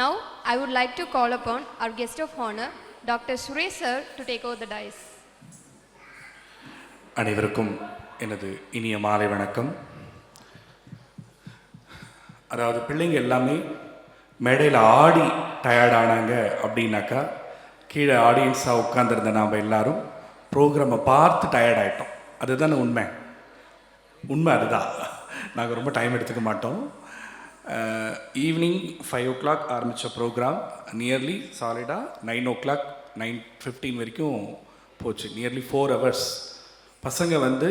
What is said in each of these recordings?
Now, I would like to call upon our guest of honor, Dr. Suresh sir, to take over the dais. அனைவருக்கும் எனது இனிய மாலை வணக்கம். அதாவது பிள்ளைங்க எல்லாமே மேடையில் ஆடி டயர்டானாங்க அப்படின்னாக்கா கீழே ஆடியன்ஸாக உட்காந்துருந்த நாம் எல்லாரும் ப்ரோக்ராமை பார்த்து டயர்டாயிட்டோம். அதுதானே உண்மை அதுதான். நாங்கள் ரொம்ப டைம் எடுத்துக்க மாட்டோம். ஈவினிங் 5 o'clock ஆரம்பித்த ப்ரோக்ராம் நியர்லி சாலிடாக 9 o'clock 9:15 வரைக்கும் போச்சு. Nearly 4 hours. பசங்க வந்து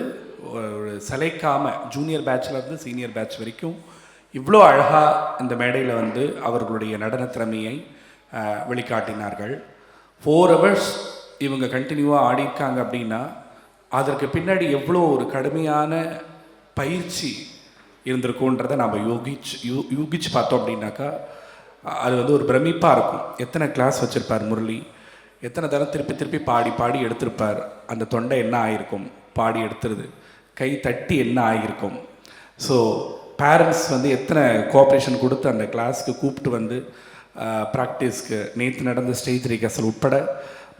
ஒரு சளைக்காமல் ஜூனியர் பேட்ச்லேருந்து சீனியர் பேட்ச் வரைக்கும் இவ்வளோ அழகாக இந்த மேடையில் வந்து அவர்களுடைய நடன திறமையை வெளிக்காட்டினார்கள். 4 hours இவங்க கண்டினியூவாக ஆடியிருக்காங்க அப்படின்னா அதற்கு பின்னாடி எவ்வளோ ஒரு கடுமையான பயிற்சி இருந்திருக்குன்றதை நம்ம யூகிச்சு பார்த்தோம் அப்படின்னாக்கா அது வந்து ஒரு பிரமிப்பாக இருக்கும். எத்தனை கிளாஸ் வச்சுருப்பார் முரளி, எத்தனை தடவை திருப்பி பாடி எடுத்திருப்பார். அந்த தொண்டை என்ன ஆகிருக்கும், பாடி எடுத்துருது, கை தட்டி என்ன ஆகியிருக்கும். ஸோ பேரண்ட்ஸ் வந்து எத்தனை கோஆப்ரேஷன் கொடுத்து அந்த கிளாஸ்க்கு கூப்பிட்டு வந்து ப்ராக்டிஸ்க்கு நேற்று நடந்த ஸ்டேஜ் ரிகர்சல் உட்பட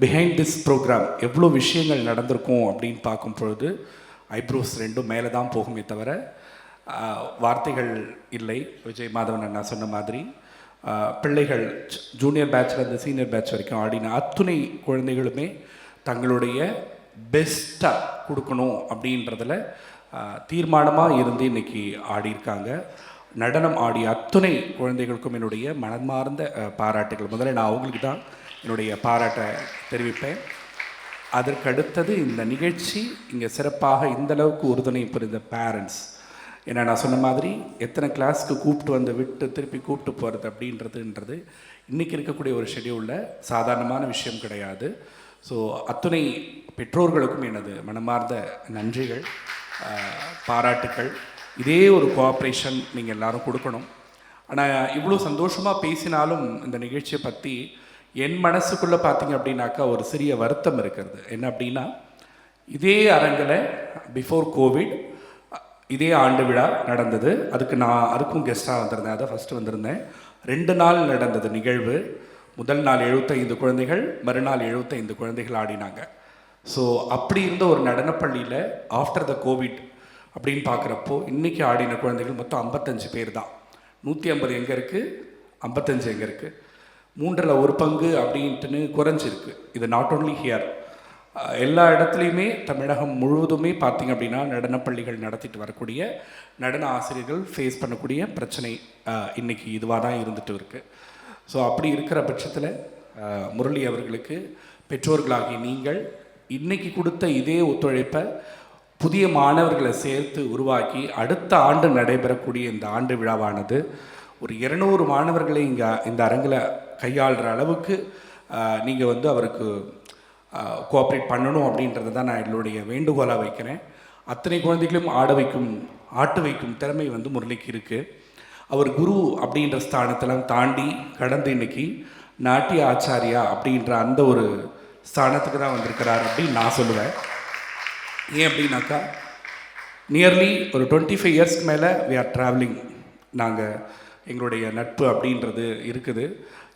பிஹைண்ட் திஸ் ப்ரோக்ராம் எவ்வளோ விஷயங்கள் நடந்திருக்கும் அப்படின்னு பார்க்கும் பொழுது ஐப்ரோஸ் ரெண்டும் மேலே தான் போகுமே தவிர வார்த்தைகள் இல்லை. விஜய் மாதவன் அண்ணா சொன்ன மாதிரி பிள்ளைகள் ஜூனியர் பேட்ச்லேருந்து சீனியர் பேட்ச் வரைக்கும் ஆடின அத்துணை குழந்தைகளுமே தங்களுடைய பெஸ்ட்டாக கொடுக்கணும் அப்படின்றதில் தீர்மானமாக இருந்து இன்றைக்கி ஆடியிருக்காங்க. நடனம் ஆடிய அத்துணை குழந்தைகளுக்கும் என்னுடைய மனமார்ந்த பாராட்டுகள். முதல்ல நான் அவங்களுக்கு தான் என்னுடைய பாராட்டை தெரிவிப்பேன். அதற்கடுத்தது இந்த நிகழ்ச்சி இங்கே சிறப்பாக இந்தளவுக்கு உறுதுணை புரிந்த பேரண்ட்ஸ். ஏன்னா நான் சொன்ன மாதிரி எத்தனை கிளாஸ்க்கு கூப்பிட்டு வந்து விட்டு திருப்பி கூப்பிட்டு போகிறது அப்படின்றது இன்றைக்கி இருக்கக்கூடிய ஒரு ஷெடியூலில் சாதாரணமான விஷயம் கிடையாது. ஸோ அத்துணை பெற்றோர்களுக்கும் எனது மனமார்ந்த நன்றிகள், பாராட்டுக்கள். இதே ஒரு கோஆப்ரேஷன் நீங்கள் எல்லோரும் கொடுக்கணும். ஆனால் இவ்வளோ சந்தோஷமாக பேசினாலும் இந்த நிகழ்ச்சியை பற்றி என் மனசுக்குள்ளே பார்த்தீங்க அப்படின்னாக்கா ஒரு சிறிய வருத்தம் இருக்கிறது. என்ன அப்படின்னா, இதே அரங்கில் பிஃபோர் கோவிட் இதே ஆண்டு விழா நடந்தது. அதுக்கும் கெஸ்ட்டாக வந்திருந்தேன். அதை ஃபஸ்ட்டு வந்திருந்தேன். 2 நாள் நடந்தது நிகழ்வு. முதல் நாள் 75 குழந்தைகள், மறுநாள் 75 குழந்தைகள் ஆடினாங்க. ஸோ அப்படி இருந்த ஒரு நடனப்பள்ளியில் ஆஃப்டர் த கோவிட் அப்படின்னு பார்க்குறப்போ இன்றைக்கி ஆடின குழந்தைகள் மொத்தம் 55 பேர் தான். 150 எங்கே இருக்குது, 55 எங்கே இருக்குது, 3/1 அப்படின்ட்டுன்னு குறைஞ்சிருக்கு. இது நாட் ஓன்லி ஹியர், எல்லா இடத்துலையுமே தமிழகம் முழுவதுமே பார்த்திங்க அப்படின்னா நடனப்பள்ளிகள் நடத்திட்டு வரக்கூடிய நடன ஆசிரியர்கள் ஃபேஸ் பண்ணக்கூடிய பிரச்சனை இன்றைக்கி இதுவாக தான் இருந்துட்டு இருக்குது. ஸோ அப்படி இருக்கிற பட்சத்தில் முரளி அவர்களுக்கு பெற்றோர்களாகி நீங்கள் இன்றைக்கி கொடுத்த இதே ஒத்துழைப்பை புதிய மாணவர்களை சேர்த்து உருவாக்கி அடுத்த ஆண்டு நடைபெறக்கூடிய இந்த ஆண்டு விழாவானது ஒரு 200 மாணவர்களை இங்கே இந்த அரங்கில் கையாளுற அளவுக்கு நீங்கள் வந்து அவருக்கு கோஆப்ரேட் பண்ணணும் அப்படின்றது தான் நான் என்னுடைய வேண்டுகோளாக வைக்கிறேன். அத்தனை குழந்தைகளும் ஆட்டு வைக்கும் திறமை வந்து முரளிக்கு இருக்குது. அவர் குரு அப்படின்ற ஸ்தானத்தெல்லாம் தாண்டி கடந்து இன்றைக்கி நாட்டிய ஆச்சாரியா அப்படின்ற அந்த ஒரு ஸ்தானத்துக்கு தான் வந்திருக்கிறார் அப்படின்னு நான் சொல்லுவேன். ஏன் அப்படின்னாக்கா நியர்லி ஒரு 25 இயர்ஸ்க்கு மேலே வி ஆர் ட்ராவலிங். நாங்கள் எங்களுடைய நட்பு அப்படின்றது இருக்குது.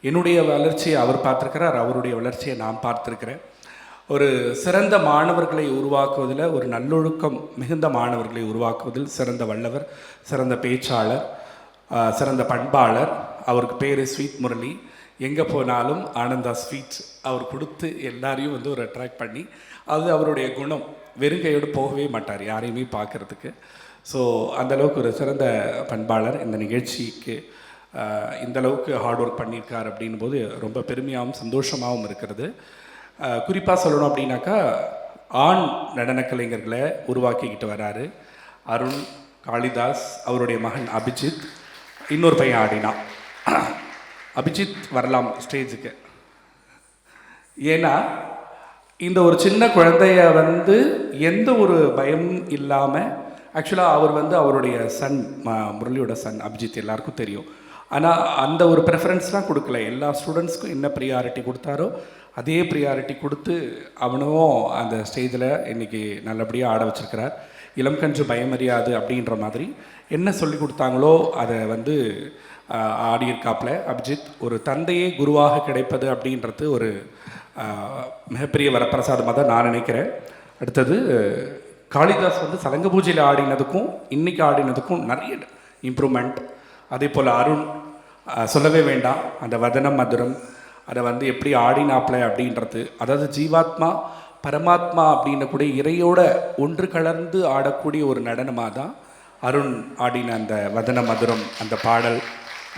என்னுடைய வளர்ச்சியை அவர் பார்த்துருக்கிறார், அவருடைய வளர்ச்சியை நான் பார்த்துருக்கிறேன். ஒரு சிறந்த மாணவர்களை உருவாக்குவதில், ஒரு நல்லொழுக்கம் மிகுந்த மாணவர்களை உருவாக்குவதில் சிறந்த வல்லவர், சிறந்த பேச்சாளர், சிறந்த பண்பாளர். அவருக்கு பேர் ஸ்வீட் முரளி. எங்கே போனாலும் ஆனந்தா ஸ்வீட் அவர் கொடுத்து எல்லாரையும் வந்து ஒரு அட்ராக்ட் பண்ணி, அது அவருடைய குணம். வெறுங்கையோடு போகவே மாட்டார் யாரையுமே பார்க்குறதுக்கு. ஸோ அந்தளவுக்கு ஒரு சிறந்த பண்பாளர். இந்த நிகழ்ச்சிக்கு இந்தளவுக்கு ஹார்ட் ஒர்க் பண்ணியிருக்கார் அப்படின் போது ரொம்ப பெருமையாகவும் சந்தோஷமாகவும் இருக்கிறது. குறிப்பாக சொல்லணும் அப்படின்னாக்கா ஆண் நடன கலைஞர்களை உருவாக்கிக்கிட்டு வராரு. அருண், காளிதாஸ், அவருடைய மகன் அபிஜித், இன்னொரு பையன் ஆடினான். அபிஜித் வரலாம் ஸ்டேஜுக்கு. ஏன்னா இந்த ஒரு சின்ன குழந்தைய வந்து எந்த ஒரு பயமும் இல்லாமல், ஆக்சுவலாக அவர் வந்து அவருடைய சன், முரளியோட சன் அபிஜித் எல்லாருக்கும் தெரியும். ஆனால் அந்த ஒரு ப்ரெஃபரன்ஸ்லாம் கொடுக்கல. எல்லா ஸ்டூடெண்ட்ஸ்க்கும் என்ன ப்ரியாரிட்டி கொடுத்தாரோ அதே ப்ரியாரிட்டி கொடுத்து அவனும் அந்த ஸ்டேஜில் இன்றைக்கி நல்லபடியாக ஆட வச்சுருக்கிறார். இளம் கன்று பயமறியாது அப்படின்ற மாதிரி என்ன சொல்லி கொடுத்தாங்களோ அதை வந்து ஆடியிருக்காப்புல அபிஜித். ஒரு தந்தையே குருவாக கிடைப்பது அப்படின்றது ஒரு மிகப்பெரிய வரப்பிரசாதமாக தான் நான் நினைக்கிறேன். அடுத்தது காளிதாஸ் வந்து சலங்க பூஜையில் ஆடினதுக்கும் இன்றைக்கி ஆடினதுக்கும் நிறைய இம்ப்ரூவ்மெண்ட். அதே போல் அருண் சொல்லவே வேண்டாம், அந்த வதனம் மதுரம் அதை வந்து எப்படி ஆடினாப்ல அப்படின்றது, அதாவது ஜீவாத்மா பரமாத்மா அப்படின்னு கூட இறையோட ஒன்று கலர்ந்து ஆடக்கூடிய ஒரு நடனமாக தான் அருண் ஆடின அந்த வதன மதுரம் அந்த பாடல்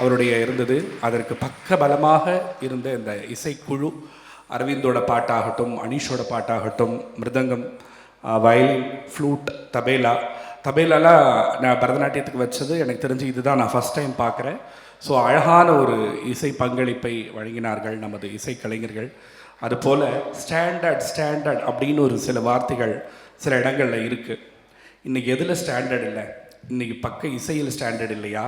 அவருடைய இருந்தது. அதற்கு பக்க பலமாக இருந்த இந்த இசைக்குழு, அரவிந்தோட பாட்டாகட்டும், அனீஷோட பாட்டாகட்டும், மிருதங்கம், வயலின், ஃப்ளூட், தபேலாலாம் நான் பரதநாட்டியத்துக்கு வச்சது எனக்கு தெரிஞ்சு இதுதான் நான் ஃபஸ்ட் டைம் பார்க்குறேன். ஸோ அழகான ஒரு இசை பங்களிப்பை வழங்கினார்கள் நமது இசைக்கலைஞர்கள். அதுபோல் ஸ்டாண்டர்ட் அப்படின்னு ஒரு சில வார்த்தைகள் சில இடங்களில் இருக்குது. இன்றைக்கி எதில் ஸ்டாண்டர்ட் இல்லை? இன்றைக்கி பக்க இசையில் ஸ்டாண்டர்ட் இல்லையா?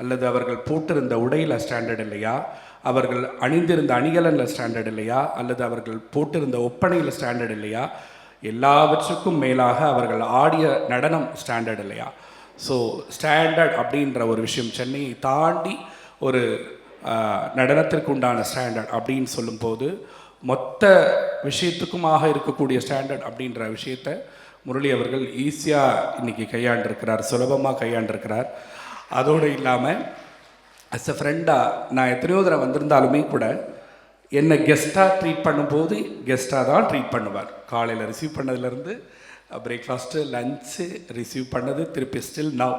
அல்லது அவர்கள் போட்டிருந்த உடையில் ஸ்டாண்டர்ட் இல்லையா? அவர்கள் அணிந்திருந்த அணிகலனில் ஸ்டாண்டர்ட் இல்லையா? அல்லது அவர்கள் போட்டிருந்த ஒப்பனையில் ஸ்டாண்டர்ட் இல்லையா? எல்லாவற்றுக்கும் மேலாக அவர்கள் ஆடிய நடனம் ஸ்டாண்டர்ட் இல்லையா? ஸோ ஸ்டாண்டர்ட் அப்படின்ற ஒரு விஷயம் சென்னையை தாண்டி ஒரு நடனத்திற்கு உண்டான ஸ்டாண்டர்ட் அப்படின்னு சொல்லும்போது மொத்த விஷயத்துக்குமாக இருக்கக்கூடிய ஸ்டாண்டர்ட் அப்படின்ற விஷயத்தை முரளி அவர்கள் ஈஸியாக இன்றைக்கி கையாண்டிருக்கிறார், சுலபமாக கையாண்டிருக்கிறார். அதோடு இல்லாமல் அஸ் அ ஃப்ரெண்டாக நான் எத்தனையோ தடவை வந்திருந்தாலுமே கூட என்னை கெஸ்ட்டாக ட்ரீட் பண்ணும்போது கெஸ்ட்டாக தான் ட்ரீட் பண்ணுவார். காலையில் ரிசீவ் பண்ணதுலேருந்து பிரேக்ஃபாஸ்ட்டு லஞ்சு ரிசீவ் பண்ணது திருப்பி ஸ்டில் நவ்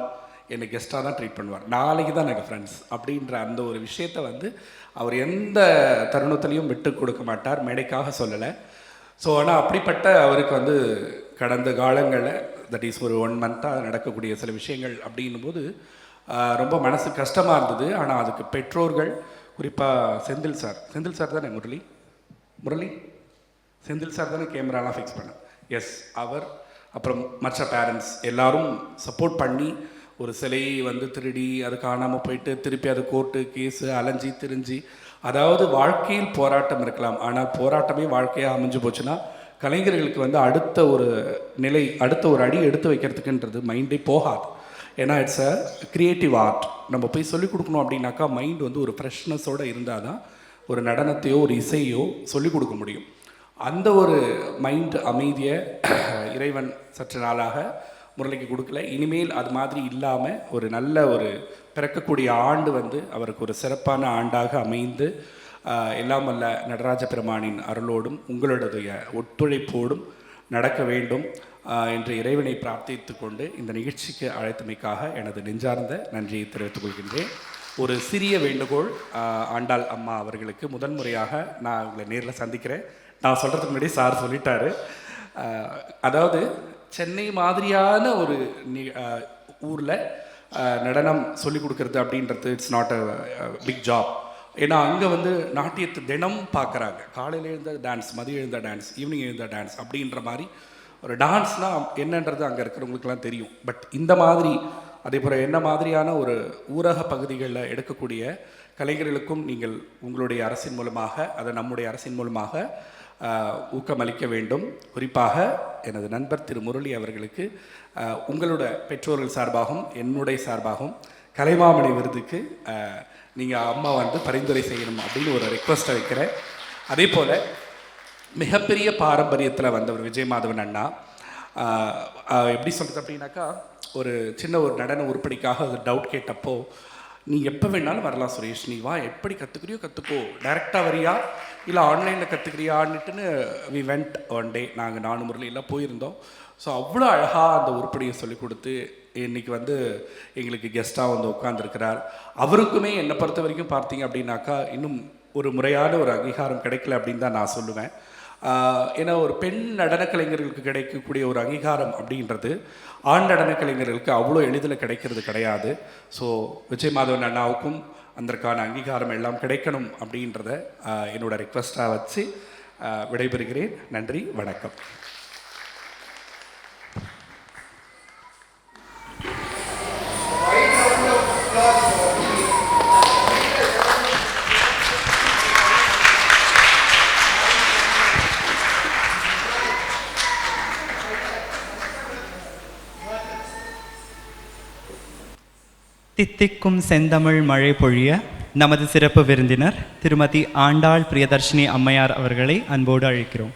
என்னை கெஸ்ட்டாக தான் ட்ரீட் பண்ணுவார். நாளைக்கு தான் எனக்கு ஃப்ரெண்ட்ஸ் அப்படின்ற அந்த ஒரு விஷயத்தை வந்து அவர் எந்த தருணத்துலையும் விட்டு கொடுக்க மாட்டார். மேடைக்காக சொல்லலை. ஸோ ஆனால் அப்படிப்பட்ட அவருக்கு வந்து கடந்த காலங்களில் தட் இஸ் ஒரு 1 மந்த்தாக நடக்கக்கூடிய சில விஷயங்கள் அப்படின்னும் போது ரொம்ப மனசு கஷ்டமாக இருந்தது. ஆனால் அதுக்கு பெற்றோர்கள், குறிப்பாக செந்தில் சார் தானே முரளி செந்தில் சார் தானே கேமராலாம் ஃபிக்ஸ் பண்ண, எஸ் அவர், அப்புறம் மற்ற பேரண்ட்ஸ் எல்லாரும் சப்போர்ட் பண்ணி ஒரு சிலையை வந்து திருடி அது காணாமல் போயிட்டு திருப்பி அது கோர்ட்டு கேஸு அலைஞ்சி திரிஞ்சு, அதாவது வாழ்க்கையில் போராட்டம் இருக்கலாம், ஆனால் போராட்டமே வாழ்க்கையாக அமைஞ்சு போச்சுன்னா கலைஞர்களுக்கு வந்து அடுத்த ஒரு நிலை, அடுத்த ஒரு அடி எடுத்து வைக்கிறதுக்குன்றது மைண்டே போகாது. ஏன்னா இட்ஸ் அ கிரியேட்டிவ் ஆர்ட். நம்ம போய் சொல்லிக் கொடுக்கணும் அப்படின்னாக்கா மைண்ட் வந்து ஒரு ஃப்ரெஷ்னஸோடு இருந்தால் தான் ஒரு நடனத்தையோ ஒரு இசையோ சொல்லிக் கொடுக்க முடியும். அந்த ஒரு மைண்ட் அமைதியை இறைவன் சற்று நாளாக முரளிக்கு கொடுக்கல. இனிமேல் அது மாதிரி இல்லாமல் ஒரு நல்ல ஒரு பிறக்கக்கூடிய ஆண்டு வந்து அவருக்கு ஒரு சிறப்பான ஆண்டாக அமைந்து எல்லாம் வல்ல நடராஜ பெருமானின் அருளோடும் உங்களுடைய ஒத்துழைப்போடும் நடக்க வேண்டும் என்று இறைவனை பிரார்த்தித்து கொண்டு இந்த நிகழ்ச்சிக்கு அழைத்தமைக்காக எனது நெஞ்சார்ந்த நன்றியை தெரிவித்துக் கொள்கின்றேன். ஒரு சிறிய வேண்டுகோள், ஆண்டாள் அம்மா அவர்களுக்கு முதன்முறையாக நான் உங்களை நேரில் சந்திக்கிறேன். நான் சொல்கிறதுக்கு முன்னாடி சார் சொல்லிட்டாரு. அதாவது சென்னை மாதிரியான ஒரு ஊரில் நடனம் சொல்லிக் கொடுக்கறது அப்படின்றது it's not a big job. ஏன்னா அங்கே வந்து நாட்டியத்தை தினம் பார்க்குறாங்க. காலையில் எழுந்த டான்ஸ், மதியம் எழுந்த டான்ஸ், ஈவினிங் எழுந்த டான்ஸ் அப்படின்ற மாதிரி ஒரு டான்ஸ்னால் என்னன்றது அங்கே இருக்கிறவங்களுக்கெல்லாம் தெரியும். பட் இந்த மாதிரி அதே போல் என்ன மாதிரியான ஒரு ஊரக பகுதிகளில் எடுக்கக்கூடிய கலைஞர்களுக்கும் நீங்கள் உங்களுடைய அரசின் மூலமாக, அதை நம்முடைய அரசின் மூலமாக ஊக்கமளிக்க வேண்டும். குறிப்பாக எனது நண்பர் திரு முரளி அவர்களுக்கு உங்களோட பெற்றோர்கள் சார்பாகவும் என்னுடைய சார்பாகவும் கலைமாமணி விருதுக்கு நீங்கள் அம்மா வந்து பரிந்துரை செய்யணும் அப்படின்னு ஒரு ரெக்வஸ்ட்டை வைக்கிறேன். அதே போல் மிகப்பெரிய பாரம்பரியத்தில் வந்தவர் விஜயமாதவன் அண்ணா. எப்படி சொல்கிறது அப்படின்னாக்கா, ஒரு சின்ன ஒரு நடன உருப்படிக்காக ஒரு டவுட் கேட்டப்போ, நீ எப்போ வேணாலும் வரலாம் சுரேஷ், நீ வா, எப்படி கற்றுக்கிறியோ கற்றுக்கோ, டைரெக்டாக வரியா இல்லை ஆன்லைனில் கற்றுக்கிறியான்னுட்டுன்னு வி வெண்ட் ஒன் டே. நாங்கள் 4 முறையில் போயிருந்தோம். ஸோ அவ்வளோ அழகாக அந்த உருப்படியை சொல்லிக் கொடுத்து இன்றைக்கி வந்து எங்களுக்கு கெஸ்ட்டாக வந்து உட்காந்துருக்கிறார். அவருக்குமே என்னை பொறுத்த வரைக்கும் பார்த்தீங்க அப்படின்னாக்கா இன்னும் ஒரு முறையான ஒரு அங்கீகாரம் கிடைக்கல அப்படின்னு தான் நான் சொல்லுவேன். ஏன்னா ஒரு பெண் நடன கலைஞர்களுக்கு கிடைக்கக்கூடிய ஒரு அங்கீகாரம் அப்படின்றது ஆண் நடன கலைஞர்களுக்கு அவ்வளோ எளிதில் கிடைக்கிறது கிடையாது. ஸோ விஜயமாதவன் அண்ணாவுக்கும் அதற்கான அங்கீகாரம் எல்லாம் கிடைக்கணும் அப்படின்றத என்னோட ரெக்வஸ்ட்டாக வச்சு விடைபெறுகிறேன். நன்றி, வணக்கம். தித்திக்கும் செந்தமிழ் மழை பொழிய நமது சிறப்பு விருந்தினர் திருமதி ஆண்டாள் பிரியதர்ஷினி அம்மையார் அவர்களை அன்போடு அழைக்கிறோம்.